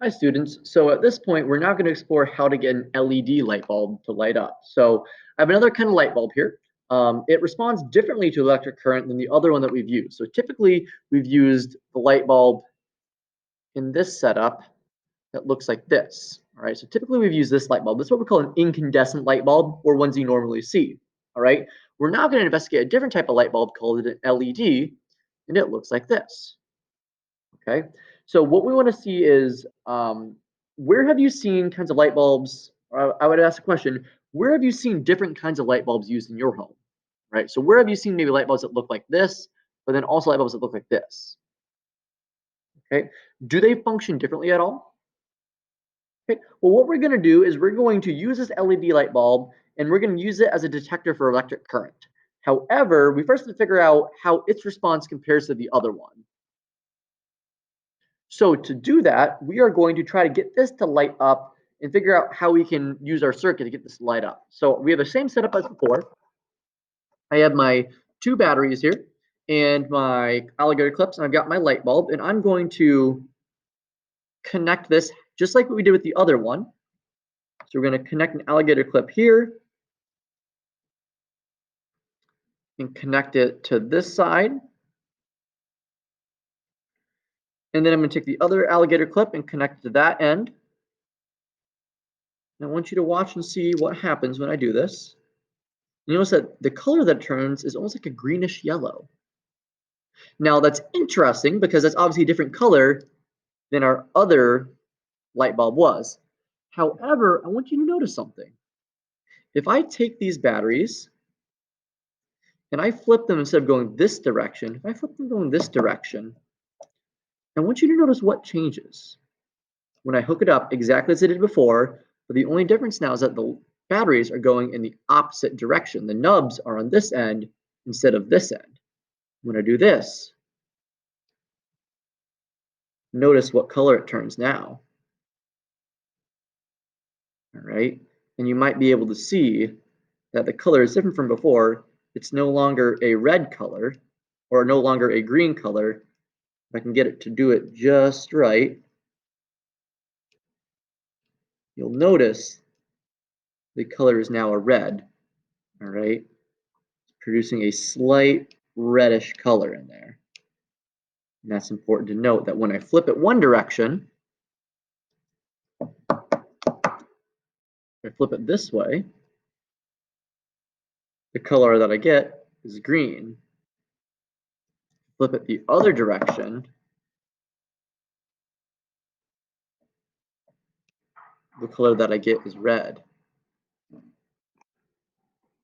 Hi students, so at this point we're now going to explore how to get an LED light bulb to light up. So I have another kind of light bulb here. It responds differently to electric current than the other one that we've used. So typically we've used the light bulb in this setup that looks like this. All right, so typically we've used this light bulb. This is what we call an incandescent light bulb, or ones you normally see. All right, we're now going to investigate a different type of light bulb called an LED, and it looks like this. Okay, so what we want to see is where have you seen kinds of light bulbs? I would ask a question: where have you seen different kinds of light bulbs used in your home? Right. So where have you seen maybe light bulbs that look like this, but then also light bulbs that look like this? Okay. Do they function differently at all? Okay. Well, what we're going to do is we're going to use this LED light bulb and we're going to use it as a detector for electric current. However, we first have to figure out how its response compares to the other one. So to do that, we are going to try to get this to light up and figure out how we can use our circuit to get this to light up. So we have the same setup as before. I have my two batteries here and my alligator clips, and I've got my light bulb, and I'm going to connect this just like what we did with the other one. So we're going to connect an alligator clip here and connect it to this side. And then I'm going to take the other alligator clip and connect it to that end. And I want you to watch and see what happens when I do this. You notice that the color that it turns is almost like a greenish yellow. Now that's interesting because that's obviously a different color than our other light bulb was. However, I want you to notice something. If I take these batteries and I flip them instead of going this direction, if I flip them going this direction, I want you to notice what changes when I hook it up exactly as I did before, but the only difference now is that the batteries are going in the opposite direction. The nubs are on this end instead of this end. When I do this, notice what color it turns now. All right, and you might be able to see that the color is different from before. It's no longer a red color or no longer a green color. If I can get it to do it just right, you'll notice the color is now a red. All right, it's producing a slight reddish color in there. And that's important to note that when I flip it one direction, if I flip it this way, the color that I get is green. Flip it the other direction, the color that I get is red.